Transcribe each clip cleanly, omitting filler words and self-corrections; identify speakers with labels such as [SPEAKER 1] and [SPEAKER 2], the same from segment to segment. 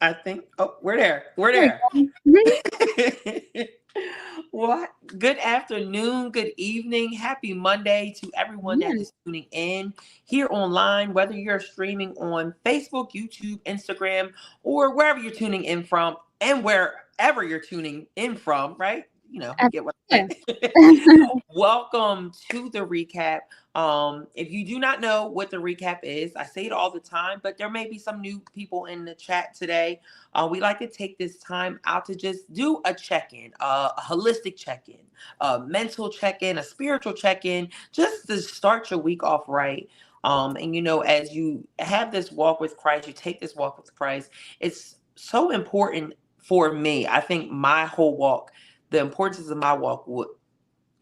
[SPEAKER 1] I think. Oh, we're there. We're
[SPEAKER 2] There
[SPEAKER 1] there.
[SPEAKER 2] we go.
[SPEAKER 1] What? Good afternoon, good evening, happy Monday to everyone that
[SPEAKER 2] Yeah.
[SPEAKER 1] is tuning in here online, whether you're streaming on Facebook, YouTube, Instagram, or wherever you're tuning in from, and wherever you're tuning in from, right? You get what I'm
[SPEAKER 2] Yeah.
[SPEAKER 1] saying. Welcome to the recap. If you do not know what the recap is, I say it all the time, but there may be some new people in the chat today. We like to take this time out to just do a check-in, a holistic check-in, a mental check-in, a spiritual check-in, just to start your week off right. And as you have this walk with Christ, you take this walk with Christ, it's so important for me. I think my whole walk, the importance of my walk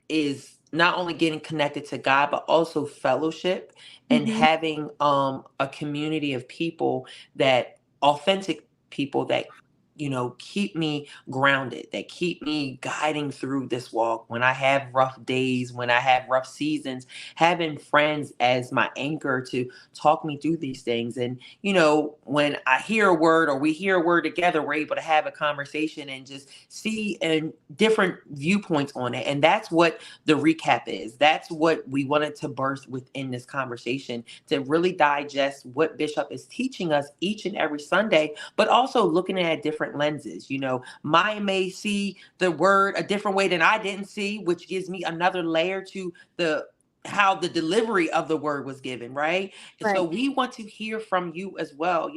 [SPEAKER 1] is not only getting connected to God, but also fellowship and
[SPEAKER 2] Hmm.
[SPEAKER 1] having a community of people, that authentic people that keep me grounded, that keep me guiding through this walk when I have rough days, when I have rough seasons, having friends as my anchor to talk me through these things. And when I hear a word or we hear a word together, we're able to have a conversation and just see and different viewpoints on it. And that's what the recap is. That's what we wanted to birth within this conversation, to really digest what Bishop is teaching us each and every Sunday, but also looking at different lenses. Maya may see the word a different way than I didn't see, which gives me another layer to the how the delivery of the word was given, right? And so
[SPEAKER 2] Right.
[SPEAKER 1] we want to hear from you as well.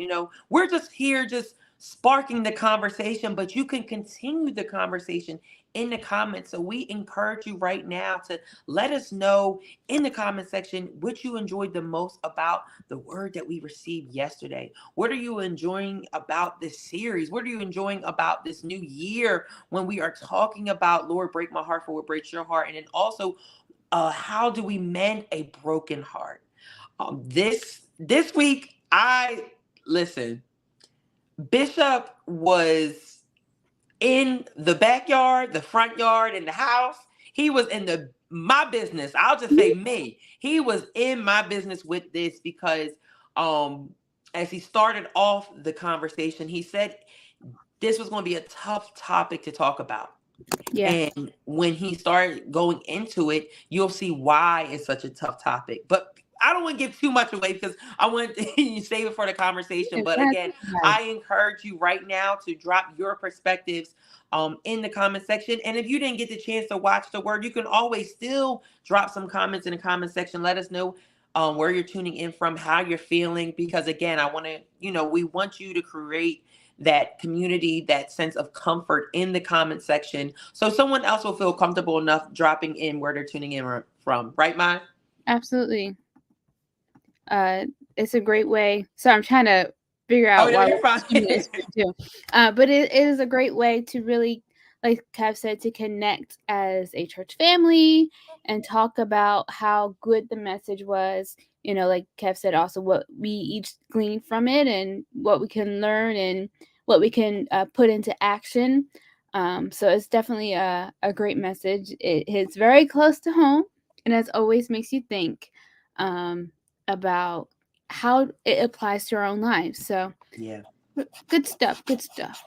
[SPEAKER 1] We're just here just sparking the conversation, but you can continue the conversation in the comments. So we encourage you right now to let us know in the comment section what you enjoyed the most about the word that we received yesterday. What are you enjoying about this series? What are you enjoying about this new year when we are talking about Lord, break my heart for what breaks your heart? And then also, how do we mend a broken heart? This week, I listen. Bishop was in the backyard, the front yard, in the house. He was in the my business. I'll just say me. He was in my business with this because as he started off the conversation, he said this was going to be a tough topic to talk about.
[SPEAKER 2] Yeah.
[SPEAKER 1] And when he started going into it, you'll see why it's such a tough topic. But I don't want to give too much away because I want to save it for the conversation.
[SPEAKER 2] Yeah.
[SPEAKER 1] But
[SPEAKER 2] That's
[SPEAKER 1] again,
[SPEAKER 2] right.
[SPEAKER 1] I encourage you right now to drop your perspectives in the comment section. And if you didn't get the chance to watch the word, you can always still drop some comments in the comment section. Let us know where you're tuning in from, how you're feeling. Because again, I want to, we want you to create that community, that sense of comfort in the comment section, so someone else will feel comfortable enough dropping in where they're tuning in from. Right, Mai?
[SPEAKER 2] Absolutely. Uh, it's a great way. So I'm trying to figure
[SPEAKER 1] Oh,
[SPEAKER 2] out
[SPEAKER 1] no,
[SPEAKER 2] why
[SPEAKER 1] you're
[SPEAKER 2] we're
[SPEAKER 1] fine.
[SPEAKER 2] doing this too. But it is a great way to really, like Kev said, to connect as a church family and talk about how good the message was. Like Kev said, also what we each gleaned from it and what we can learn and what we can put into action. So it's definitely a great message. It hits very close to home, and as always, makes you think. Um, about how it applies to our own lives. So
[SPEAKER 1] Yeah.
[SPEAKER 2] good stuff. Good stuff.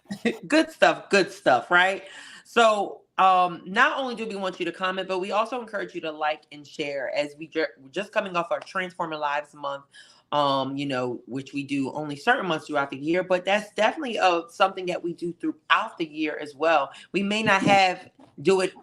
[SPEAKER 1] Good stuff. Good stuff. Right. So, not only do we want you to comment, but we also encourage you to like and share as we're just coming off our Transforming Lives month. Which we do only certain months throughout the year, but that's definitely something that we do throughout the year as well. We may not do it,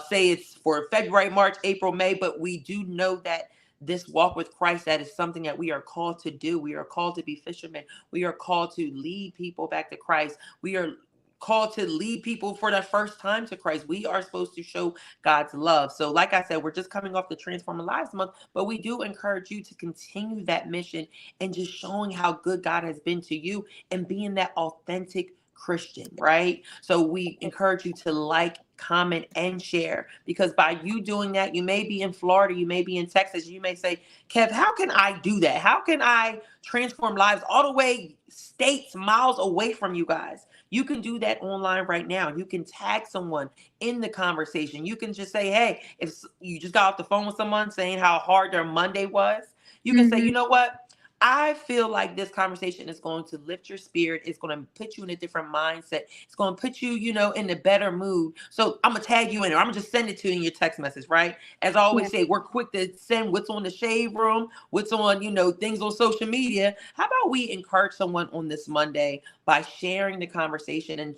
[SPEAKER 1] say it's for February, March, April, May, but we do know that this walk with Christ, that is something that we are called to do. We are called to be fishermen. We are called to lead people back to Christ. We are called to lead people for the first time to Christ. We are supposed to show God's love. So, like I said, we're just coming off the Transforming Lives month, but we do encourage you to continue that mission and just showing how good God has been to you and being that authentic Christian, right? So we encourage you to like, comment, and share, because by you doing that, you may be in Florida, you may be in Texas, you may say, Kev, how can I do that? How can I transform lives all the way states, miles away from you guys? You can do that online right now. You can tag someone in the conversation. You can just say, hey, if you just got off the phone with someone saying how hard their Monday was, you can say,
[SPEAKER 2] Mm-hmm.
[SPEAKER 1] you know what? I feel like this conversation is going to lift your spirit. It's going to put you in a different mindset. It's going to put you, in a better mood. So I'm going to tag you in, or I'm going to just send it to you in your text message, right? As I
[SPEAKER 2] Yeah.
[SPEAKER 1] always say, we're quick to send what's on the shade room, what's on, things on social media. How about we encourage someone on this Monday by sharing the conversation and,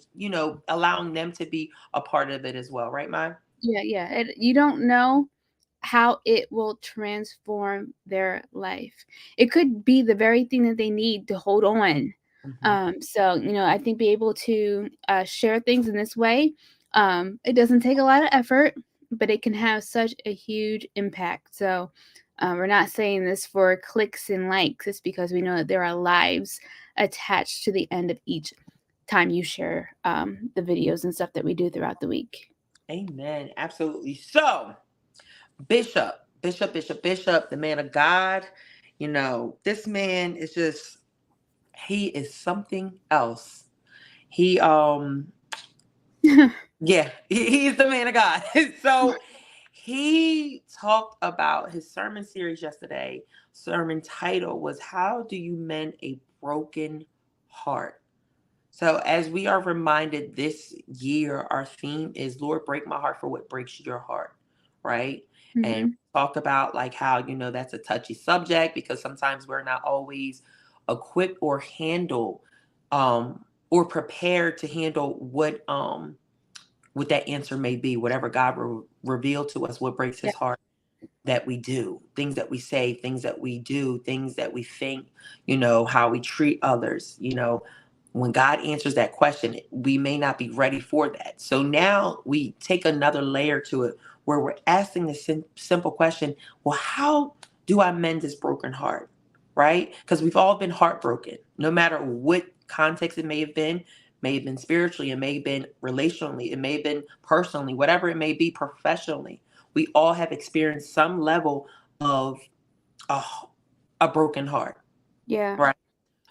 [SPEAKER 1] allowing them to be a part of it as well, right, Mai?
[SPEAKER 2] Yeah. You don't know how it will transform their life. It could be the very thing that they need to hold on.
[SPEAKER 1] Mhm.
[SPEAKER 2] So, I think be able to share things in this way, it doesn't take a lot of effort, but it can have such a huge impact. So, we're not saying this for clicks and likes. It's because we know that there are lives attached to the end of each time you share the videos and stuff that we do throughout the week.
[SPEAKER 1] Amen. Absolutely. So, Bishop, the man of God. This man is just, he is something else. He, yeah, he's the man of God. So he talked about his sermon series yesterday. Sermon title was How Do You Mend a Broken Heart? So as we are reminded this year, our theme is Lord, break my heart for what breaks your heart, right? And
[SPEAKER 2] Mhm.
[SPEAKER 1] talk about like how, that's a touchy subject because sometimes we're not always equipped or handle or prepared to handle what that answer may be, whatever God will reveal to us, what breaks
[SPEAKER 2] Yeah.
[SPEAKER 1] his heart that we do, things that we say, things that we do, things that we think, how we treat others, when God answers that question, we may not be ready for that. So now we take another layer to it where we're asking the simple question, well, how do I mend this broken heart? Right? Because we've all been heartbroken, no matter what context it may have been spiritually, it may have been relationally, it may have been personally, whatever it may be, professionally. We all have experienced some level of a, a broken heart,
[SPEAKER 2] Yeah.
[SPEAKER 1] right?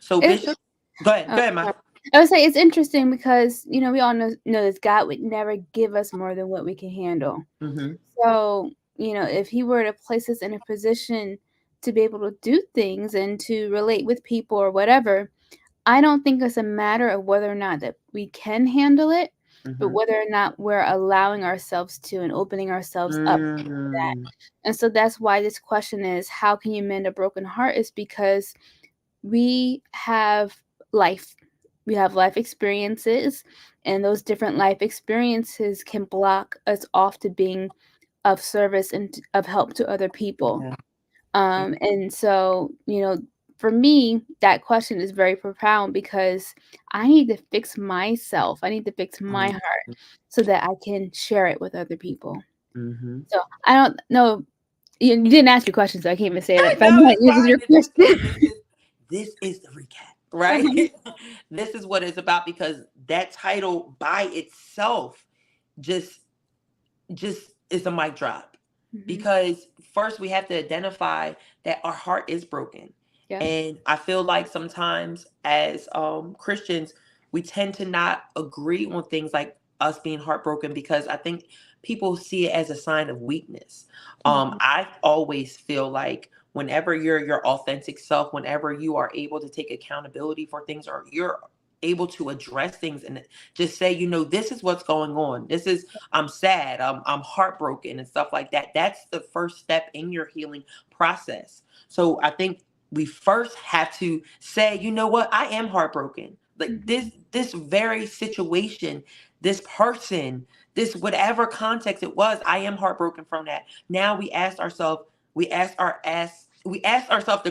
[SPEAKER 1] So,
[SPEAKER 2] It's
[SPEAKER 1] Bishop, go ahead, Ma.
[SPEAKER 2] sorry. I would say it's interesting because we all know this God would never give us more than what we can handle.
[SPEAKER 1] Mm-hmm.
[SPEAKER 2] So if He were to place us in a position to be able to do things and to relate with people or whatever, I don't think it's a matter of whether or not that we can handle it, but
[SPEAKER 1] Mm-hmm.
[SPEAKER 2] whether or not we're allowing ourselves to and opening ourselves up to that.
[SPEAKER 1] Mm-hmm.
[SPEAKER 2] And so that's why this question is, how can you mend a broken heart? Is because we have life. We have life experiences, and those different life experiences can block us off to being of service and of help to other people.
[SPEAKER 1] Yeah.
[SPEAKER 2] And so, for me, that question is very profound because I need to fix myself. I need to fix my heart so that I can share it with other people.
[SPEAKER 1] Mm-hmm.
[SPEAKER 2] So I don't know. You didn't ask your question, so I can't even say that. If I'm
[SPEAKER 1] No,
[SPEAKER 2] not
[SPEAKER 1] it's
[SPEAKER 2] using
[SPEAKER 1] fine.
[SPEAKER 2] your
[SPEAKER 1] It's okay.
[SPEAKER 2] question.
[SPEAKER 1] This is the recap, right? This is what it's about because that title by itself just just is a mic drop.
[SPEAKER 2] Mhm.
[SPEAKER 1] Because first we have to identify that our heart is broken.
[SPEAKER 2] Yeah.
[SPEAKER 1] And I feel like sometimes as Christians, we tend to not agree on things like us being heartbroken because I think people see it as a sign of weakness.
[SPEAKER 2] Mhm.
[SPEAKER 1] I always feel like whenever you're your authentic self, whenever you are able to take accountability for things or you're able to address things and just say, this is what's going on. I'm sad, I'm heartbroken and stuff like that. That's the first step in your healing process. So I think we first have to say, you know what, I am heartbroken. Like
[SPEAKER 2] Mhm.
[SPEAKER 1] this very situation, this person, this whatever context it was, I am heartbroken from that. Now we ask ourselves the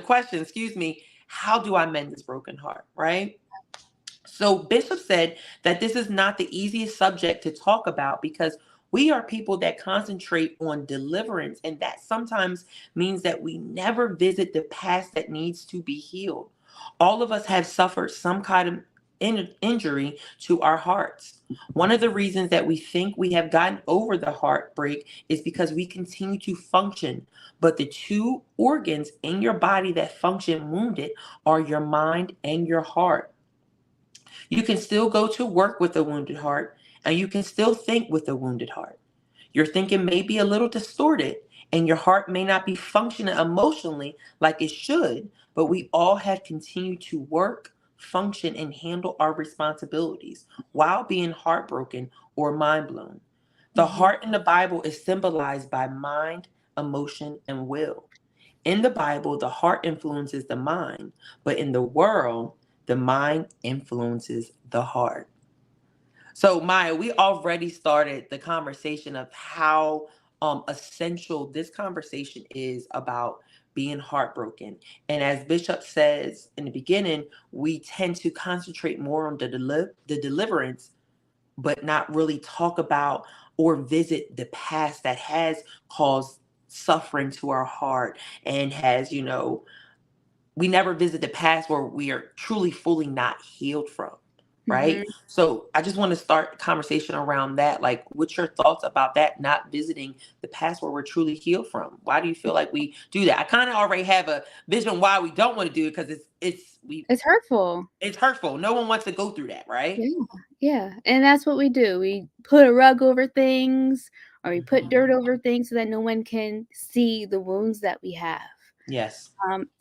[SPEAKER 1] question, excuse me, how do I mend this broken heart? Right? So Bishop said that this is not the easiest subject to talk about because we are people that concentrate on deliverance, and that sometimes means that we never visit the past that needs to be healed. All of us have suffered some kind of injury to our hearts. One of the reasons that we think we have gotten over the heartbreak is because we continue to function, but the two organs in your body that function wounded are your mind and your heart. You can still go to work with a wounded heart, and you can still think with a wounded heart. Your thinking may be a little distorted, And your heart may not be functioning emotionally like it should, but we all have continued to work, function, and handle our responsibilities while being heartbroken or mind blown. The
[SPEAKER 2] Mhm.
[SPEAKER 1] heart in the Bible is symbolized by mind, emotion, and will. In the Bible, the heart influences the mind, but in the world, the mind influences the heart. So, Maya, we already started the conversation of how essential this conversation is about being heartbroken. And as Bishop says in the beginning, we tend to concentrate more on the deliverance, but not really talk about or visit the past that has caused suffering to our heart and has, we never visit the past where we are truly fully not healed from, right?
[SPEAKER 2] Mhm.
[SPEAKER 1] So I just want to start a conversation around that. Like, what's your thoughts about that, not visiting the past where we're truly healed from? Why do you feel like we do that? I kind of already have a vision why we don't want to do it, because
[SPEAKER 2] It's hurtful.
[SPEAKER 1] it's hurtful. No one wants to go through that, right?
[SPEAKER 2] Yeah, yeah, and that's what we do. We put a rug over things, or we put dirt
[SPEAKER 1] Mhm.
[SPEAKER 2] over things so that no one can see the wounds that we have.
[SPEAKER 1] Yes.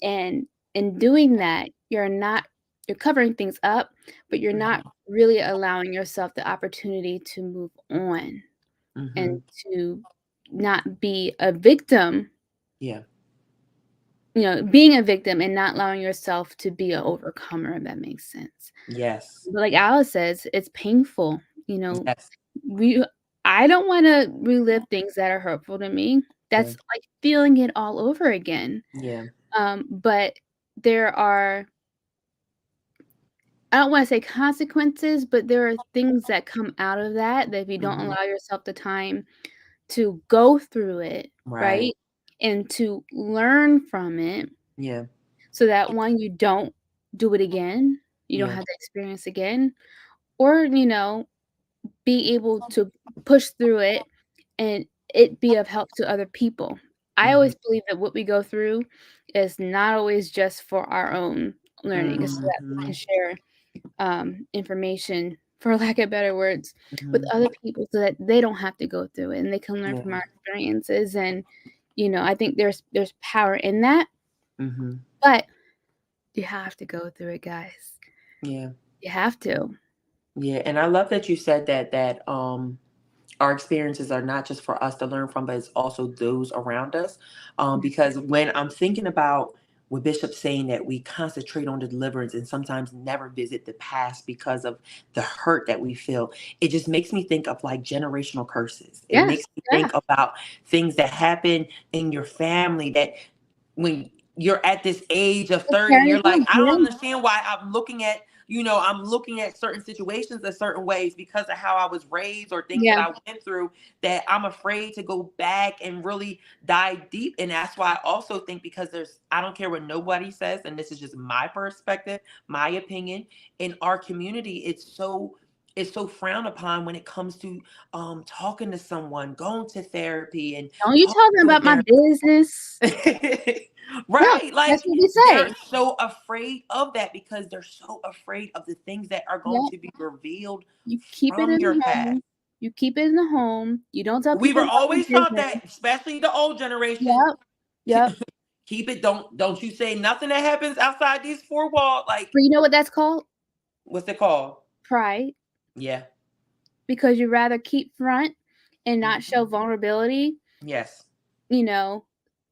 [SPEAKER 2] And in doing that, you're covering things up, but you're not
[SPEAKER 1] Mhm.
[SPEAKER 2] really allowing yourself the opportunity to move on and
[SPEAKER 1] Mhm.
[SPEAKER 2] to not be a victim,
[SPEAKER 1] Yeah.
[SPEAKER 2] being a victim and not allowing yourself to be an overcomer, if that makes sense.
[SPEAKER 1] Yes.
[SPEAKER 2] But like Alice says, it's painful.
[SPEAKER 1] Yes.
[SPEAKER 2] We I don't wanna relive things that are hurtful to me.
[SPEAKER 1] Yeah.
[SPEAKER 2] That's like feeling it all over again.
[SPEAKER 1] Yeah.
[SPEAKER 2] But there are I don't wanna say consequences, but there are things that come out of that if you don't
[SPEAKER 1] Mhm.
[SPEAKER 2] allow yourself the time to go through it,
[SPEAKER 1] Right.
[SPEAKER 2] right? And to learn from it
[SPEAKER 1] Yeah.
[SPEAKER 2] so that, 1, you don't do it again, you don't
[SPEAKER 1] Yeah.
[SPEAKER 2] have the experience again, or, be able to push through it and it be of help to other people. I
[SPEAKER 1] Mhm.
[SPEAKER 2] always believe that what we go through is not always just for our own learning, it's so that we can
[SPEAKER 1] Mhm.
[SPEAKER 2] share, information, for lack of better words, with
[SPEAKER 1] Mhm.
[SPEAKER 2] other people so that they don't have to go through it and they can learn
[SPEAKER 1] Yeah.
[SPEAKER 2] from our experiences. And, I think there's power in that,
[SPEAKER 1] Mhm.
[SPEAKER 2] but you have to go through it, guys.
[SPEAKER 1] Yeah.
[SPEAKER 2] You have to.
[SPEAKER 1] Yeah. And I love that you said that our experiences are not just for us to learn from, but it's also those around us. Because when I'm thinking about what Bishop's saying, that we concentrate on the deliverance and sometimes never visit the past because of the hurt that we feel, it just makes me think of like generational curses. It
[SPEAKER 2] Yes,
[SPEAKER 1] makes me
[SPEAKER 2] yeah.
[SPEAKER 1] think about things that happen in your family that when you're at this age of
[SPEAKER 2] It
[SPEAKER 1] 30,
[SPEAKER 2] carries
[SPEAKER 1] you're like,
[SPEAKER 2] on,
[SPEAKER 1] I don't
[SPEAKER 2] yeah.
[SPEAKER 1] understand why I'm looking at certain situations in certain ways because of how I was raised or things that
[SPEAKER 2] Yeah.
[SPEAKER 1] I went through, that I'm afraid to go back and really dive deep. And that's why I also think, because I don't care what nobody says, and this is just my perspective, my opinion, in our community, it's so frowned upon when it comes to talking to someone, going to therapy, and
[SPEAKER 2] "Don't you
[SPEAKER 1] talking
[SPEAKER 2] talking
[SPEAKER 1] to a
[SPEAKER 2] about my
[SPEAKER 1] therapist.
[SPEAKER 2] business." Yeah,
[SPEAKER 1] Right,
[SPEAKER 2] that's
[SPEAKER 1] like
[SPEAKER 2] what we
[SPEAKER 1] they're
[SPEAKER 2] say.
[SPEAKER 1] so afraid of that because they're so afraid of the things that are going
[SPEAKER 2] Yep,
[SPEAKER 1] to be revealed
[SPEAKER 2] you keep it
[SPEAKER 1] from
[SPEAKER 2] in
[SPEAKER 1] your
[SPEAKER 2] the
[SPEAKER 1] past.
[SPEAKER 2] home. You keep it in the home. You don't tell
[SPEAKER 1] We
[SPEAKER 2] people
[SPEAKER 1] were
[SPEAKER 2] about your
[SPEAKER 1] always taught
[SPEAKER 2] business.
[SPEAKER 1] that, especially the old generation.
[SPEAKER 2] Yep, yep.
[SPEAKER 1] Keep it. Don't you say nothing that happens outside these four walls. Like,
[SPEAKER 2] But you know what that's called?
[SPEAKER 1] what's it called?
[SPEAKER 2] Pride,
[SPEAKER 1] Yeah.
[SPEAKER 2] because you rather keep front and not
[SPEAKER 1] Mhm.
[SPEAKER 2] show vulnerability,
[SPEAKER 1] Yes.
[SPEAKER 2] you know,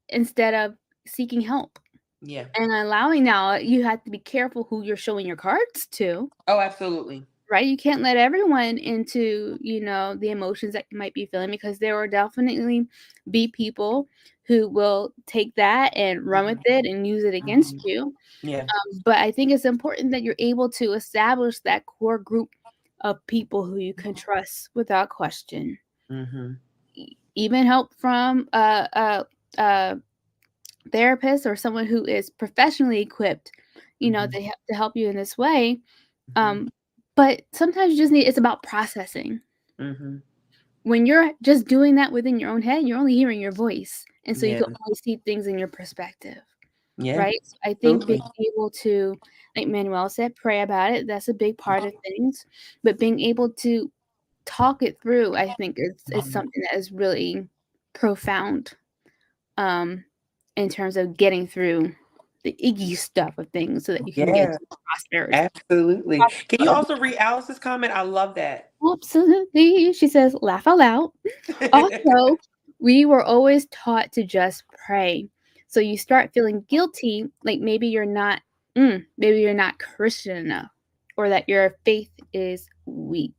[SPEAKER 2] instead of seeking help.
[SPEAKER 1] Yeah.
[SPEAKER 2] And allowing now, you have to be careful who you're showing your cards to.
[SPEAKER 1] Oh, absolutely.
[SPEAKER 2] Right? You can't let everyone into, the emotions that you might be feeling, because there will definitely be people who will take that and run with
[SPEAKER 1] Mhm.
[SPEAKER 2] it and use it against
[SPEAKER 1] Mhm.
[SPEAKER 2] you.
[SPEAKER 1] Yeah.
[SPEAKER 2] But I think it's important that you're able to establish that core group of people who you can trust without question.
[SPEAKER 1] Mhm.
[SPEAKER 2] Even help from a therapist or someone who is professionally equipped,
[SPEAKER 1] Mhm.
[SPEAKER 2] to help you in this way.
[SPEAKER 1] Mhm.
[SPEAKER 2] Um, but sometimes you just it's about processing.
[SPEAKER 1] Mhm.
[SPEAKER 2] When you're just doing that within your own head, you're only hearing your voice, and so you
[SPEAKER 1] Yeah.
[SPEAKER 2] can only see things in your perspective,
[SPEAKER 1] Yeah.
[SPEAKER 2] right? So I think being
[SPEAKER 1] Absolutely.
[SPEAKER 2] able to, like Manuel said, pray about it, that's a big part of things, but being able to talk it through, I think is
[SPEAKER 1] Mhm.
[SPEAKER 2] something that is really profound. in terms of getting through the icky stuff of things so that you can get
[SPEAKER 1] Yeah,
[SPEAKER 2] to prosperity.
[SPEAKER 1] absolutely. Can you also read Alice's comment? I love that.
[SPEAKER 2] Absolutely. She says, laugh out loud. Also, we were always taught to just pray. So you start feeling guilty, like maybe you're not Christian enough, or that your faith is weak.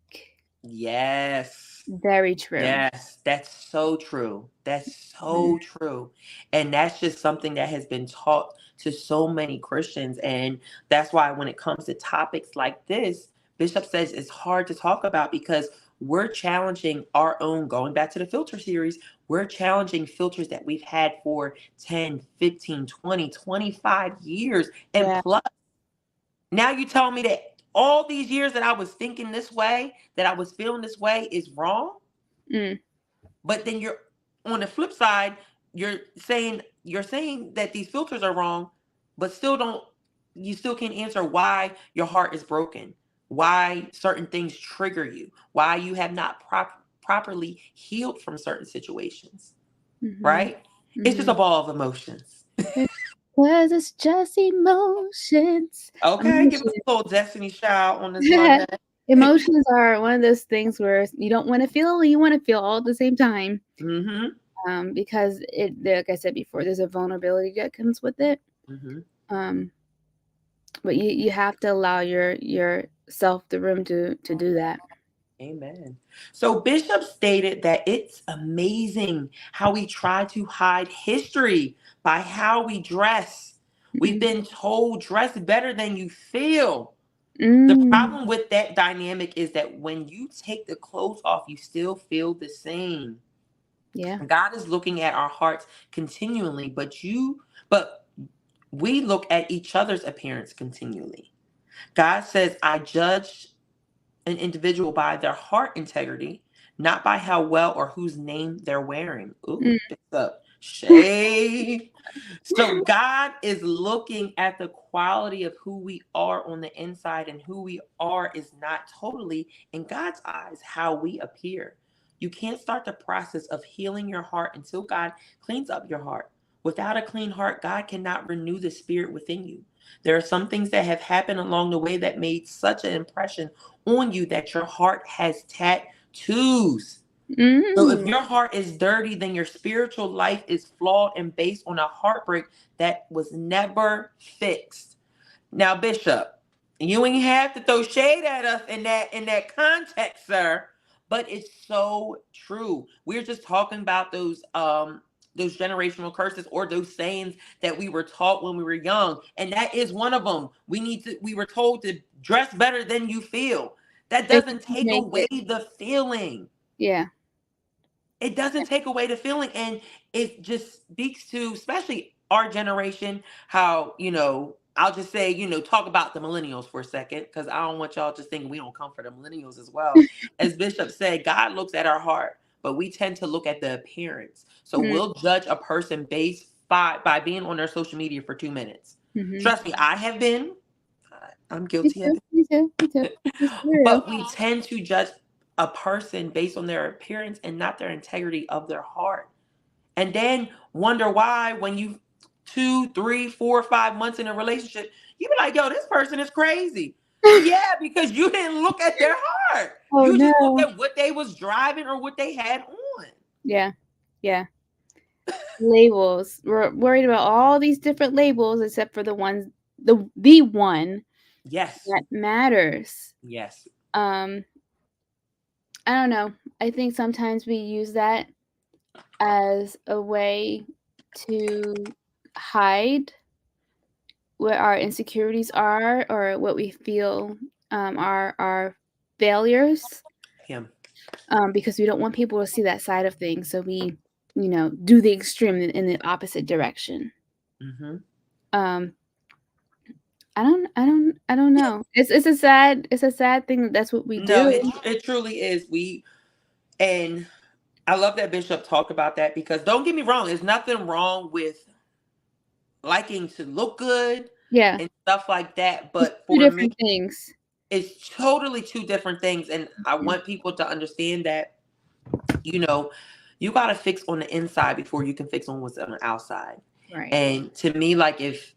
[SPEAKER 1] Yes.
[SPEAKER 2] Very true.
[SPEAKER 1] Yes, that's so true. That's so true. And that's just something that has been taught to so many Christians. And that's why when it comes to topics like this, Bishop says it's hard to talk about because we're challenging our own, going back to the filter series, we're challenging filters that we've had for 10, 15, 20, 25 years and
[SPEAKER 2] Yeah.
[SPEAKER 1] plus. Now you tell me that all these years that I was thinking this way, that I was feeling this way is wrong?
[SPEAKER 2] Mm.
[SPEAKER 1] But then you're on the flip side, you're saying that these filters are wrong, but you still can't answer why your heart is broken, why certain things trigger you, why you have not properly healed from certain situations,
[SPEAKER 2] Mm-hmm.
[SPEAKER 1] right? It's just a ball of emotions.
[SPEAKER 2] Because it's just emotions.
[SPEAKER 1] Okay, give us
[SPEAKER 2] Emotions.
[SPEAKER 1] a little Destiny Child on this Monday.
[SPEAKER 2] Emotions are one of those things where you don't want to feel, you want to feel all at the same time. Because like I said before, there's a vulnerability that comes with it. But you have to allow yourself the room to do that.
[SPEAKER 1] Amen. So Bishop stated that it's amazing how we try to hide history by how we dress. We've been told dress better than you feel. The problem with that dynamic is that when you take the clothes off, you still feel the same.
[SPEAKER 2] Yeah.
[SPEAKER 1] God is looking at our hearts continually, but we look at each other's appearance continually. God says, I judge an individual by their heart integrity, not by how well or whose name they're wearing. Ooh, it's up. Shade. So God is looking at the quality of who we are on the inside, and who we are is not totally, in God's eyes, how we appear. You can't start the process of healing your heart until God cleans up your heart. Without a clean heart, God cannot renew the spirit within you. There are some things that have happened along the way that made such an impression on you that your heart has tattoos. So if your heart is dirty, then your spiritual life is flawed and based on a heartbreak that was never fixed. Now, Bishop, you ain't have to throw shade at us in that context, sir. But it's so true. We're just talking about those generational curses or those sayings that we were taught when we were young, and that is one of them. We were told to dress better than you feel. That doesn't take away the feeling.
[SPEAKER 2] Yeah.
[SPEAKER 1] It doesn't take away the feeling, and it just speaks to, especially our generation, how, I'll just say, talk about the millennials for a second, because I don't want y'all just thinking we don't come for the millennials as well. As Bishop said, God looks at our heart, but we tend to look at the appearance. So we'll judge a person based by being on their social media for 2 minutes. Trust me, I have been. I'm guilty of it.
[SPEAKER 2] Me too.
[SPEAKER 1] But we tend to judge a person based on their appearance and not their integrity of their heart. And then wonder why when you 2, 3, 4, 5 months in a relationship, you be like, yo, this person is crazy. Yeah, because you didn't look at their heart.
[SPEAKER 2] Oh,
[SPEAKER 1] you just
[SPEAKER 2] no.
[SPEAKER 1] looked at what they was driving or what they had on.
[SPEAKER 2] Yeah. Labels. We're worried about all these different labels except for the one
[SPEAKER 1] Yes.
[SPEAKER 2] that matters.
[SPEAKER 1] Yes.
[SPEAKER 2] I don't know. I think sometimes we use that as a way to hide what our insecurities are, or what we feel are our failures. Because we don't want people to see that side of things, so we do the extreme in the opposite direction. I don't know. It's a sad thing that's what we do.
[SPEAKER 1] No, it truly is. And I love that Bishop talked about that, because don't get me wrong, there's nothing wrong with liking to look good, and stuff like that. But
[SPEAKER 2] Two different things.
[SPEAKER 1] It's totally two different things. And I want people to understand that, You got to fix on the inside before you can fix on what's on the outside.
[SPEAKER 2] Right.
[SPEAKER 1] And to me, like if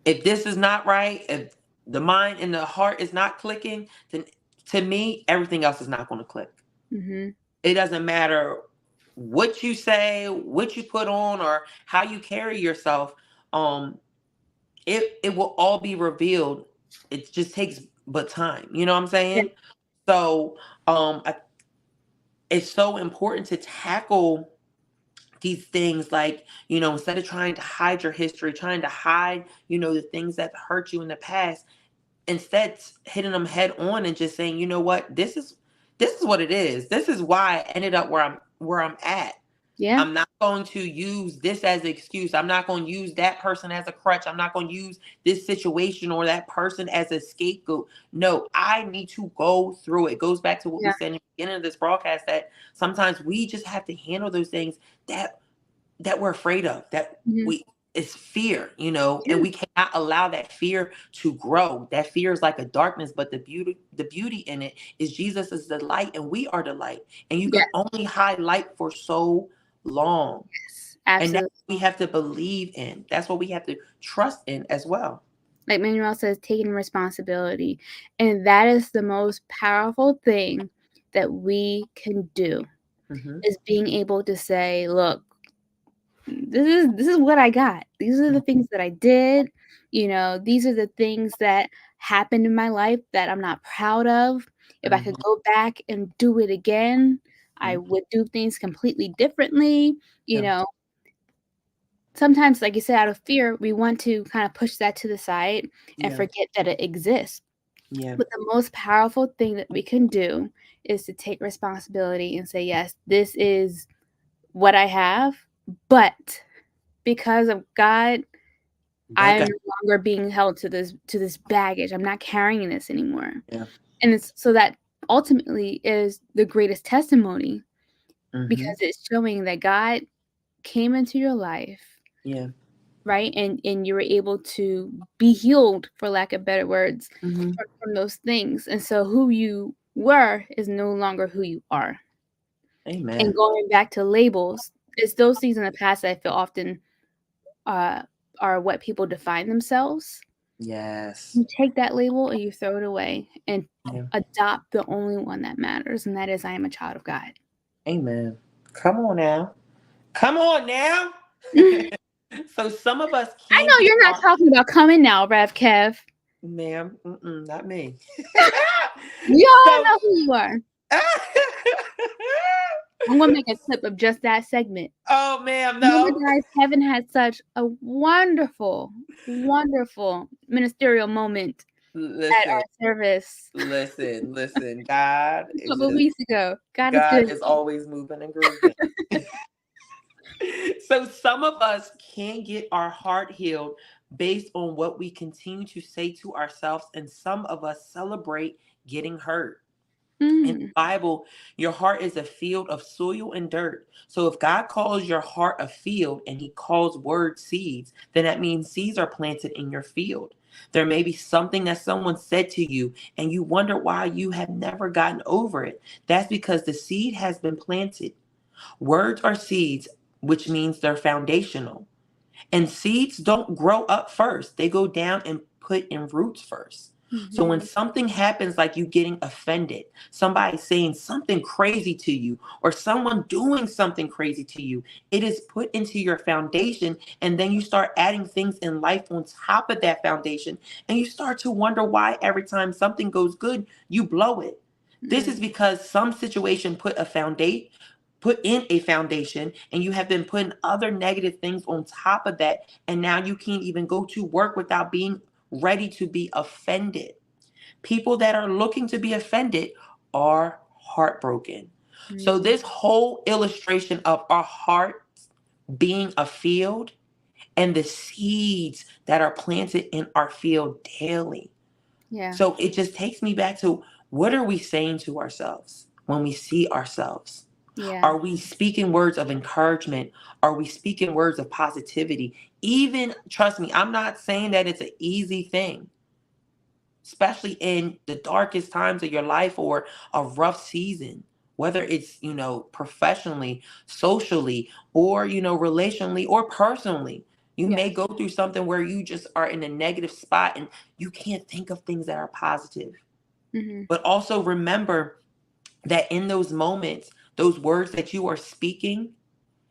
[SPEAKER 1] this is not right, if the mind and the heart is not clicking, then to me, everything else is not going to click.
[SPEAKER 2] Mm-hmm.
[SPEAKER 1] It doesn't matter what you say, what you put on, or how you carry yourself. It will all be revealed. It just takes but time. You know what I'm
[SPEAKER 2] Yeah.
[SPEAKER 1] saying? So it's so important to tackle these things, like, instead of trying to hide your history, trying to hide, the things that hurt you in the past, instead hitting them head on and just saying, you know what, this is what it is. This is why I ended up where I'm at.
[SPEAKER 2] Yeah.
[SPEAKER 1] I'm not going to use this as an excuse. I'm not going to use that person as a crutch. I'm not going to use this situation or that person as a scapegoat. No, I need to go through it. It goes back to what we
[SPEAKER 2] Yeah.
[SPEAKER 1] said in the beginning of this broadcast, that sometimes we just have to handle those things that we're afraid of, that
[SPEAKER 2] Mm-hmm.
[SPEAKER 1] it's fear, and
[SPEAKER 2] Yeah.
[SPEAKER 1] we cannot allow that fear to grow. That fear is like a darkness, but the beauty in it is Jesus is the light and we are the light. And you
[SPEAKER 2] Yeah.
[SPEAKER 1] can only hide light for so long.
[SPEAKER 2] Yes.
[SPEAKER 1] And that's
[SPEAKER 2] Absolutely.
[SPEAKER 1] what we have to believe in. That's what we have to trust in as well.
[SPEAKER 2] Like Manuel says, taking responsibility. And that is the most powerful thing that we can do,
[SPEAKER 1] Mm-hmm.
[SPEAKER 2] is being able to say, look, this is what I got. These are the things that I did. These are the things that happened in my life that I'm not proud of. If I could go back and do it again, I would do things completely differently.
[SPEAKER 1] Yeah.
[SPEAKER 2] Sometimes, like you said, out of fear, we want to kind of push that to the side and
[SPEAKER 1] Yeah.
[SPEAKER 2] forget that it exists.
[SPEAKER 1] Yeah.
[SPEAKER 2] But the most powerful thing that we can do is to take responsibility and say, yes, this is what I have, but because of God, I am
[SPEAKER 1] Okay.
[SPEAKER 2] no longer being held to this baggage. I'm not carrying this anymore.
[SPEAKER 1] Yeah.
[SPEAKER 2] And it's so that ultimately is the greatest testimony,
[SPEAKER 1] Mm-hmm.
[SPEAKER 2] because it's showing that God came into your life,
[SPEAKER 1] Yeah.
[SPEAKER 2] right? And you were able to be healed, for lack of better words,
[SPEAKER 1] Mm-hmm.
[SPEAKER 2] from those things. And so who you were is no longer who you are.
[SPEAKER 1] Amen.
[SPEAKER 2] And going back to labels, it's those things in the past that I feel often are what people define themselves.
[SPEAKER 1] Yes.
[SPEAKER 2] You take that label and you throw it away and
[SPEAKER 1] Yeah.
[SPEAKER 2] adopt the only one that matters, and that is, I am a child of God.
[SPEAKER 1] Amen. Come on now. Come on now. So some of us
[SPEAKER 2] I
[SPEAKER 1] can't
[SPEAKER 2] know
[SPEAKER 1] get
[SPEAKER 2] you're not talking about coming now, Rev Kev.
[SPEAKER 1] ma'am, not me.
[SPEAKER 2] We all
[SPEAKER 1] So
[SPEAKER 2] know who you are. I'm gonna make a clip of just that segment.
[SPEAKER 1] oh, ma'am,
[SPEAKER 2] Remember,
[SPEAKER 1] no.
[SPEAKER 2] guys, Kevin had such a wonderful, wonderful ministerial moment at
[SPEAKER 1] Listen,
[SPEAKER 2] our service
[SPEAKER 1] listen. God
[SPEAKER 2] a
[SPEAKER 1] is
[SPEAKER 2] couple of
[SPEAKER 1] just
[SPEAKER 2] weeks ago. God is
[SPEAKER 1] God
[SPEAKER 2] good.
[SPEAKER 1] is always moving and grooving. So some of us can get our heart healed based on what we continue to say to ourselves, and some of us celebrate getting hurt. In the
[SPEAKER 2] Mm,
[SPEAKER 1] Bible, your heart is a field of soil and dirt. So if God calls your heart a field and he calls word seeds, then that means seeds are planted in your field. There may be something that someone said to you and you wonder why you have never gotten over it. That's because the seed has been planted. Words are seeds, which means they're foundational. And seeds don't grow up first, they go down and put in roots first. So when
[SPEAKER 2] mhm.
[SPEAKER 1] something happens, like you getting offended, somebody saying something crazy to you, or someone doing something crazy to you, it is put into your foundation. And then you start adding things in life on top of that foundation. And you start to wonder why every time something goes good, you blow it. This is because some situation put in a foundation, and you have been putting other negative things on top of that, and now you can't even go to work without being ready to be offended. People that are looking to be offended are heartbroken. So
[SPEAKER 2] Mm,
[SPEAKER 1] this whole illustration of our heart being a field and the seeds that are planted in our field daily.
[SPEAKER 2] yeah,
[SPEAKER 1] So it just takes me back to, what are we saying to ourselves when we see ourselves?
[SPEAKER 2] yeah,
[SPEAKER 1] Are we speaking words of encouragement? Are we speaking words of positivity? Even, trust me, I'm not saying that it's an easy thing, especially in the darkest times of your life or a rough season. whether it's, professionally, socially, or, relationally or personally. You
[SPEAKER 2] Yeah.
[SPEAKER 1] may go through something where you just are in a negative spot and you can't think of things that are positive.
[SPEAKER 2] Mm-hmm.
[SPEAKER 1] But also remember that in those moments, those words that you are speaking,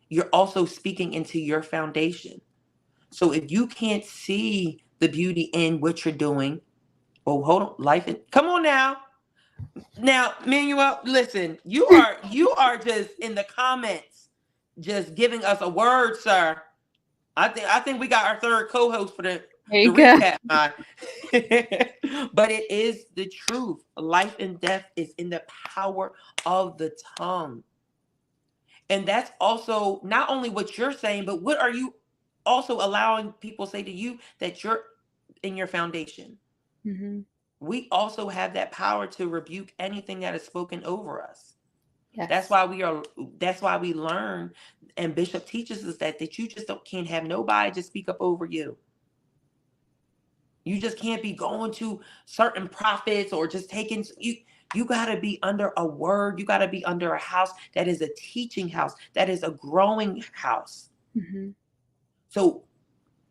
[SPEAKER 1] you're also speaking into your foundation. So if you can't see the beauty in what you're doing, oh, hold on, come on now. Now, Manuel, listen, you are just in the comments, just giving us a word, sir. I think we got our third co-host for the
[SPEAKER 2] There
[SPEAKER 1] the
[SPEAKER 2] you go.
[SPEAKER 1] recap. But it is the truth. Life and death is in the power of the tongue. And that's also not only what you're saying, but what are you also allowing people say to you that you're in your foundation?
[SPEAKER 2] Mm-hmm.
[SPEAKER 1] We also have that power to rebuke anything that is spoken over us. That's
[SPEAKER 2] Yes.
[SPEAKER 1] why we learn, and Bishop teaches us that you just can't have nobody just speak up over you. You just can't be going to certain prophets or just taking you got to be under a word. You got to be under a house that is a teaching house, that is a growing house.
[SPEAKER 2] Mm-hmm.
[SPEAKER 1] So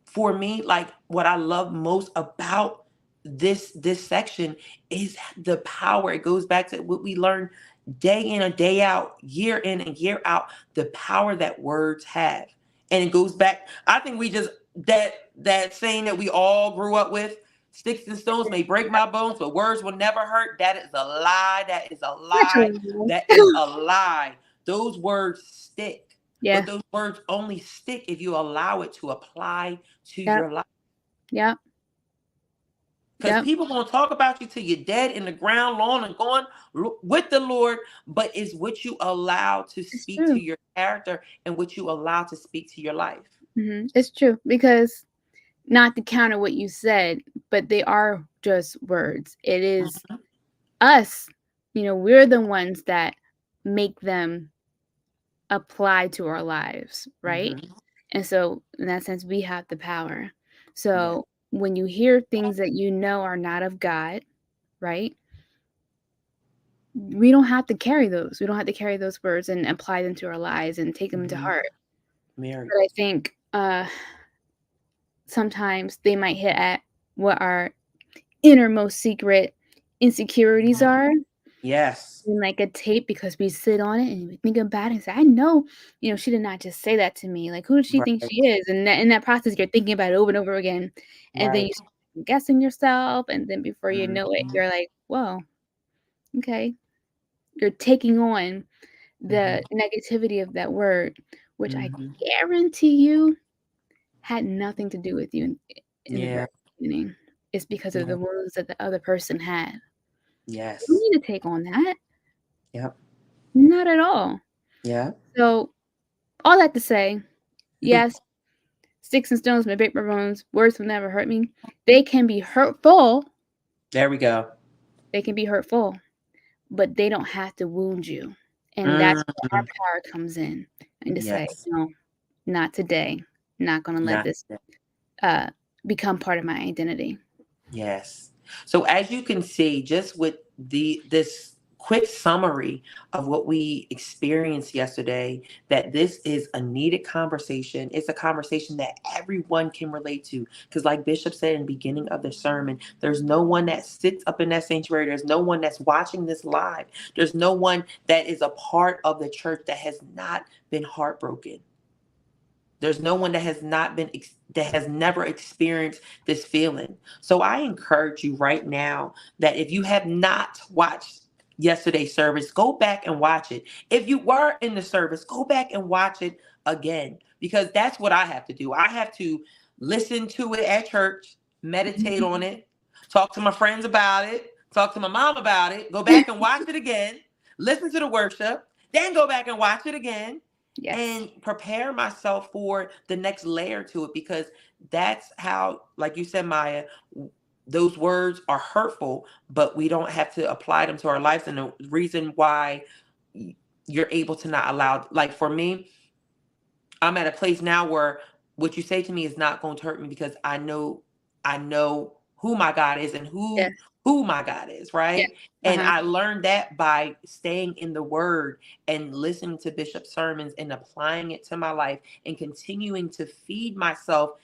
[SPEAKER 1] for me, like what I love most about this section is the power. It goes back to what we learn day in and day out, year in and year out, the power that words have. And it goes back, I think we just that saying that we all grew up with, sticks and stones may break my bones, but words will never hurt. That is a lie. That is a lie.
[SPEAKER 2] Naturally.
[SPEAKER 1] That is a lie. Those words stick.
[SPEAKER 2] Yeah.
[SPEAKER 1] But those words only stick if you allow it to apply to
[SPEAKER 2] Yep.
[SPEAKER 1] your life.
[SPEAKER 2] Yep.
[SPEAKER 1] Because
[SPEAKER 2] Yep.
[SPEAKER 1] people gonna talk about you till you're dead in the ground, long and gone with the Lord. But it's what you allow to
[SPEAKER 2] It's
[SPEAKER 1] speak to
[SPEAKER 2] true.
[SPEAKER 1] your character and what you allow to speak to your life.
[SPEAKER 2] Mm-hmm. It's true because not to counter what you said, but they are just words. It is
[SPEAKER 1] Mhm,
[SPEAKER 2] us, we're the ones that make them apply to our lives, right?
[SPEAKER 1] mhm.
[SPEAKER 2] And so, in that sense, we have the power.
[SPEAKER 1] Yeah.
[SPEAKER 2] So, when you hear things that you know are not of God, right? We don't have to carry those. We don't have to carry those words and apply them to our lives and take them to
[SPEAKER 1] Mhm.
[SPEAKER 2] heart.
[SPEAKER 1] Mary.
[SPEAKER 2] But I think sometimes they might hit at what our innermost secret insecurities are
[SPEAKER 1] Yes.
[SPEAKER 2] in like a tape because we sit on it and we think about it and say, I know, she did not just say that to me. Like, who does she think
[SPEAKER 1] Right.
[SPEAKER 2] she is? And in that process, you're thinking about it over and over again. And then
[SPEAKER 1] Right.
[SPEAKER 2] you start guessing yourself. And then before you know it,
[SPEAKER 1] Mhm,
[SPEAKER 2] you're like, whoa, okay. You're taking on the
[SPEAKER 1] mhm,
[SPEAKER 2] negativity of that word, which I
[SPEAKER 1] mhm.
[SPEAKER 2] guarantee you had nothing to do with you in the very
[SPEAKER 1] Yeah.
[SPEAKER 2] beginning. It's because of
[SPEAKER 1] Yeah.
[SPEAKER 2] the wounds that the other person had. You don't
[SPEAKER 1] Yes.
[SPEAKER 2] need to take on that.
[SPEAKER 1] Yep.
[SPEAKER 2] Not at all.
[SPEAKER 1] Yeah.
[SPEAKER 2] So, all that to say, yes, sticks and stones may break my bones, words will never hurt me. They can be hurtful.
[SPEAKER 1] There we go.
[SPEAKER 2] They can be hurtful, but they don't have to wound you. And that's where our
[SPEAKER 1] Mhm.
[SPEAKER 2] power comes in. And to say,
[SPEAKER 1] Yes.
[SPEAKER 2] no, not today. Not going to let
[SPEAKER 1] Not.
[SPEAKER 2] this uh, become part of my identity.
[SPEAKER 1] Yes. So as you can see, just with this quick summary of what we experienced yesterday, that this is a needed conversation. It's a conversation that everyone can relate to. Because like Bishop said in the beginning of the sermon, there's no one that sits up in that sanctuary. There's no one that's watching this live. There's no one that is a part of the church that has not been heartbroken. There's no one that has not been that has never experienced this feeling. So I encourage you right now that if you have not watched yesterday's service, go back and watch it. If you were in the service, go back and watch it again, because that's what I have to do. I have to listen to it at church, meditate on
[SPEAKER 2] Mhm.
[SPEAKER 1] it, talk to my friends about it, talk to my mom about it, go back and watch it again, listen to the worship, then go back and watch it again
[SPEAKER 2] Yes.
[SPEAKER 1] and prepare myself for the next layer to it, because that's how, like you said, Maya, those words are hurtful, but we don't have to apply them to our lives. And the reason why you're able to not allow, like for me, I'm at a place now where what you say to me is not going to hurt me, because I know who my God is and
[SPEAKER 2] Yes.
[SPEAKER 1] who my God is,
[SPEAKER 2] Yeah.
[SPEAKER 1] right? And
[SPEAKER 2] Uh-huh.
[SPEAKER 1] I learned that by staying in the word and listening to Bishop's sermons and applying it to my life and continuing to feed myself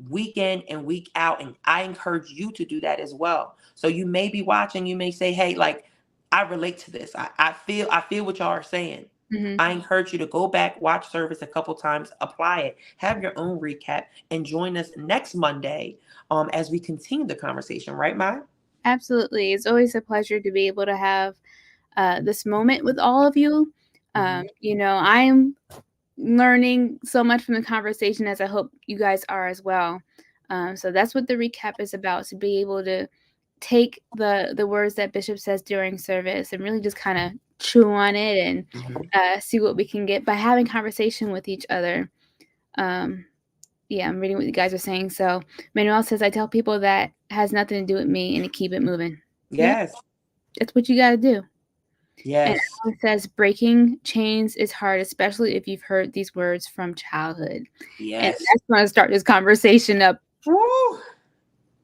[SPEAKER 1] week in and week out. And I encourage you to do that as well. So you may be watching, you may say, hey, like, I relate to this. I feel what y'all are saying.
[SPEAKER 2] Mhm.
[SPEAKER 1] I encourage you to go back, watch service a couple times, apply it, have your own recap, and join us next Monday as we continue the conversation, right, Maya?
[SPEAKER 2] Absolutely. It's always a pleasure to be able to have this moment with all of you.
[SPEAKER 1] Mhm.
[SPEAKER 2] I'm learning so much from the conversation, as I hope you guys are as well. So that's what the recap is about, to be able to take the words that Bishop says during service and really just kind of chew on it and
[SPEAKER 1] Mhm.
[SPEAKER 2] see what we can get by having conversation with each other. Yeah, I'm reading what you guys are saying. So Manuel says, I tell people that has nothing to do with me and to keep it moving. Yep,
[SPEAKER 1] Yes.
[SPEAKER 2] that's what you got to do. And
[SPEAKER 1] Yes.
[SPEAKER 2] Alan says, breaking chains is hard, especially if you've heard these words from childhood. And
[SPEAKER 1] Yes.
[SPEAKER 2] that's going to start this conversation up.
[SPEAKER 1] Woo!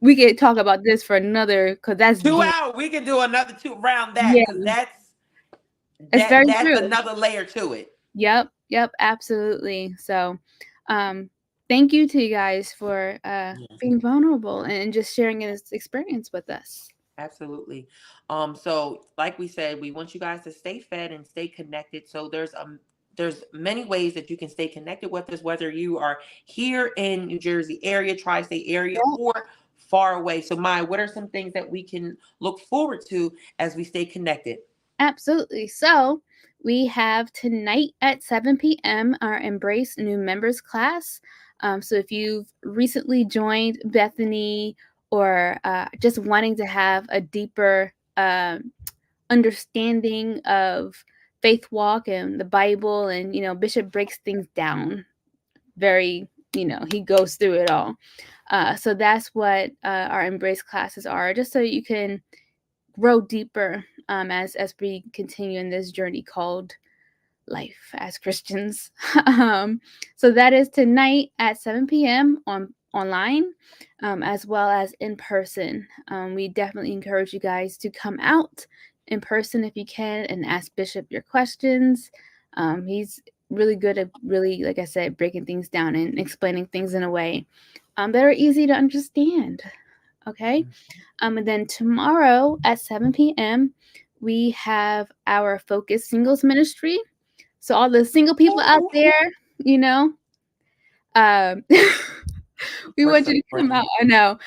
[SPEAKER 2] We could talk about this for another, because that's
[SPEAKER 1] 2
[SPEAKER 2] deep.
[SPEAKER 1] hours. We can do another two around that
[SPEAKER 2] Yeah,
[SPEAKER 1] because that's
[SPEAKER 2] it's very
[SPEAKER 1] that's
[SPEAKER 2] true.
[SPEAKER 1] another layer to it.
[SPEAKER 2] Yep, absolutely. So, thank you to you guys for
[SPEAKER 1] Yes.
[SPEAKER 2] being vulnerable and just sharing this experience with us.
[SPEAKER 1] Absolutely. So like we said, we want you guys to stay fed and stay connected. So there's many ways that you can stay connected with us, whether you are here in New Jersey area, tri-state area,
[SPEAKER 2] Yep,
[SPEAKER 1] or far away. So Maya, what are some things that we can look forward to as we stay connected?
[SPEAKER 2] absolutely. So, we have tonight at 7 p.m. our Embrace New Members class. So, if you've recently joined Bethany or just wanting to have a deeper understanding of faith walk and the Bible, and Bishop breaks things down very, he goes through it all. So that's what our Embrace classes are, just so you can grow deeper as we continue in this journey called life as Christians. So that is tonight at 7 p.m. online, as well as in person. We definitely encourage you guys to come out in person if you can and ask Bishop your questions. He's really good at really, like I said, breaking things down and explaining things in a way that are easy to understand. Okay. And then tomorrow at 7 p.m., we have our Focus Singles Ministry. So all the single people out there, you know, um, we
[SPEAKER 1] We're
[SPEAKER 2] want you to come
[SPEAKER 1] supporting
[SPEAKER 2] out.
[SPEAKER 1] you.
[SPEAKER 2] I know.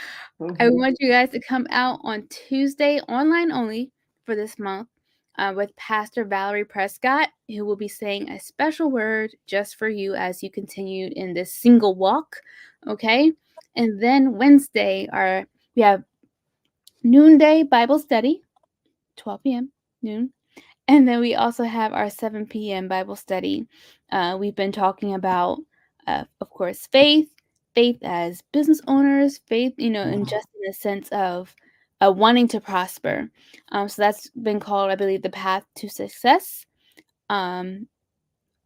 [SPEAKER 2] I
[SPEAKER 1] Mhm.
[SPEAKER 2] want you guys to come out on Tuesday, online only, for this month, with Pastor Valerie Prescott, who will be saying a special word just for you as you continue in this single walk. Okay. And then Wednesday, we have noonday Bible study, 12 p.m. noon. And then we also have our 7 p.m. Bible study. We've been talking about, of course, faith as business owners, faith, and
[SPEAKER 1] Mhm.
[SPEAKER 2] just in the sense of wanting to prosper. So that's been called, I believe, the path to success. Um,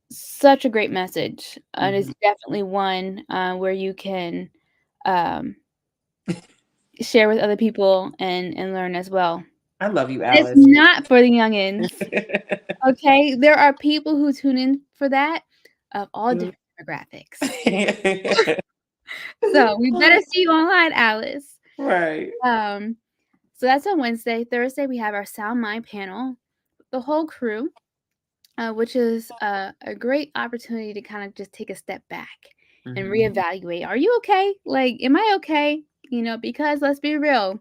[SPEAKER 2] Such a great message. And it's
[SPEAKER 1] Mhm.
[SPEAKER 2] definitely one where you can um, share with other people and learn as well.
[SPEAKER 1] I love you,
[SPEAKER 2] It's
[SPEAKER 1] Alice.
[SPEAKER 2] not for the youngins. Okay, there are people who tune in for that of all different demographics. So we better see you online, Alice.
[SPEAKER 1] Right.
[SPEAKER 2] Um, so that's on Wednesday. Thursday we have our Sound Mind panel, the whole crew, which is a great opportunity to kind of just take a step back and
[SPEAKER 1] Mhm.
[SPEAKER 2] reevaluate. Are you okay? Like, am I okay? Because let's be real.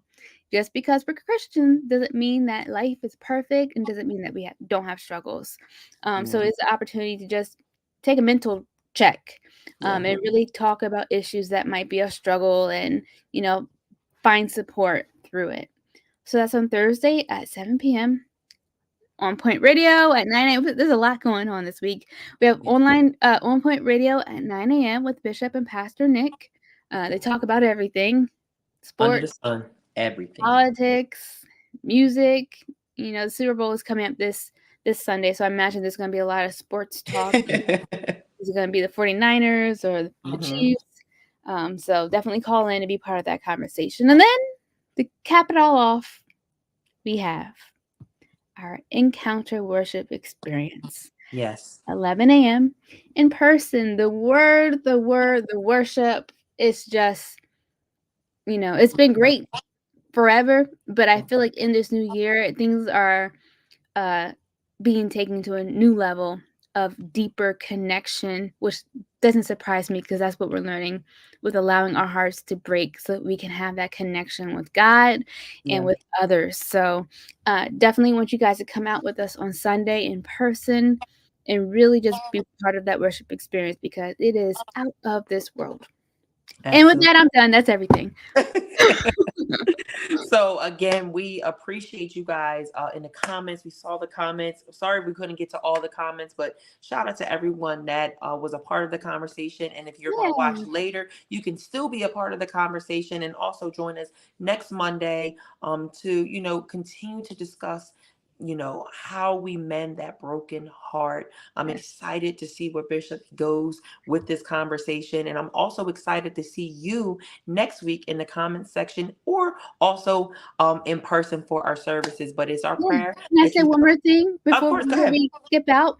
[SPEAKER 2] Just because we're Christian doesn't mean that life is perfect and doesn't mean that we don't have struggles. So
[SPEAKER 1] Yeah.
[SPEAKER 2] it's an opportunity to just take a mental check
[SPEAKER 1] Yeah.
[SPEAKER 2] and really talk about issues that might be a struggle and, find support through it. So that's on Thursday at 7 p.m. On Point Radio at 9 a.m. There's a lot going on this week. We have
[SPEAKER 1] Yeah.
[SPEAKER 2] online On Point Radio at 9 a.m. with Bishop and Pastor Nick. They talk about everything:
[SPEAKER 1] Under the
[SPEAKER 2] sports,
[SPEAKER 1] sun, everything.
[SPEAKER 2] politics, music. The Super Bowl is coming up this Sunday, so I imagine there's going to be a lot of sports talk. Is it going to be the 49ers or the
[SPEAKER 1] Mhm.
[SPEAKER 2] Chiefs? So definitely call in to be part of that conversation. And then to cap it all off, we have our encounter worship experience.
[SPEAKER 1] Yes.
[SPEAKER 2] 11 a.m. in person. The word, the worship is just, it's been great forever. But I feel like in this new year, things are uh, being taken to a new level of deeper connection, which doesn't surprise me because that's what we're learning with allowing our hearts to break so that we can have that connection with God and
[SPEAKER 1] Yeah.
[SPEAKER 2] with others. So, definitely want you guys to come out with us on Sunday in person and really just be part of that worship experience because it is out of this world. And with
[SPEAKER 1] Absolutely.
[SPEAKER 2] that, I'm done. That's everything.
[SPEAKER 1] So again, we appreciate you guys in the comments. We saw the comments. Sorry we couldn't get to all the comments, but shout out to everyone that was a part of the conversation. And if you're going to watch
[SPEAKER 2] Yeah.
[SPEAKER 1] later, you can still be a part of the conversation and also join us next Monday to continue to discuss how we mend that broken heart. I'm
[SPEAKER 2] Yes.
[SPEAKER 1] excited to see where Bishop goes with this conversation, and I'm also excited to see you next week in the comments section or also in person for our services. But it's our
[SPEAKER 2] Yeah.
[SPEAKER 1] prayer
[SPEAKER 2] Can I
[SPEAKER 1] that
[SPEAKER 2] say
[SPEAKER 1] you
[SPEAKER 2] one more thing
[SPEAKER 1] of
[SPEAKER 2] before
[SPEAKER 1] course, go ahead.
[SPEAKER 2] we skip out?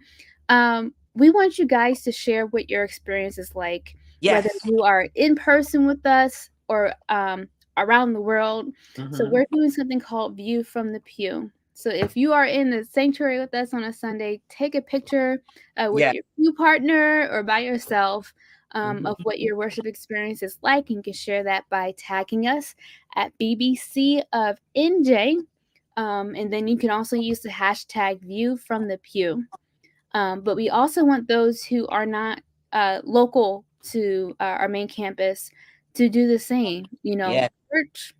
[SPEAKER 2] We want you guys to share what your experience is like, whether
[SPEAKER 1] Yes.
[SPEAKER 2] you are in person with us or around the world. So
[SPEAKER 1] Hmm.
[SPEAKER 2] we're doing something called View from the Pew. So if you are in the sanctuary with us on a Sunday, take a picture with
[SPEAKER 1] Yeah.
[SPEAKER 2] your pew partner or by yourself of
[SPEAKER 1] Hmm.
[SPEAKER 2] what your worship experience is like. And you can share that by tagging us at BBC of NJ. And then you can also use the hashtag View from the Pew. But we also want those who are not local to our main campus to do the same.
[SPEAKER 1] Yeah.
[SPEAKER 2] Church,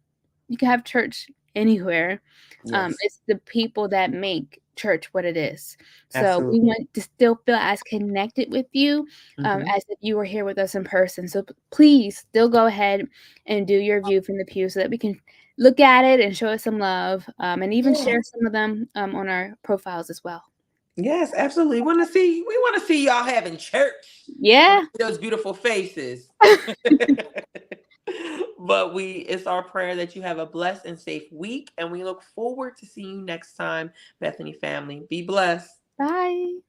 [SPEAKER 2] you can have church anywhere.
[SPEAKER 1] Yes.
[SPEAKER 2] It's the people that make church what it is. So we
[SPEAKER 1] Absolutely.
[SPEAKER 2] want to still feel as connected with you
[SPEAKER 1] Hmm.
[SPEAKER 2] as if you were here with us in person. So please still go ahead and do your view from the pew so that we can look at it and show us some love and even
[SPEAKER 1] Yeah.
[SPEAKER 2] share some of them on our profiles as well.
[SPEAKER 1] Yes, absolutely. We want to see y'all having church. Want
[SPEAKER 2] Yeah.
[SPEAKER 1] to see those beautiful faces. But it's our prayer that you have a blessed and safe week, and we look forward to seeing you next time, Bethany family. Be blessed.
[SPEAKER 2] Bye.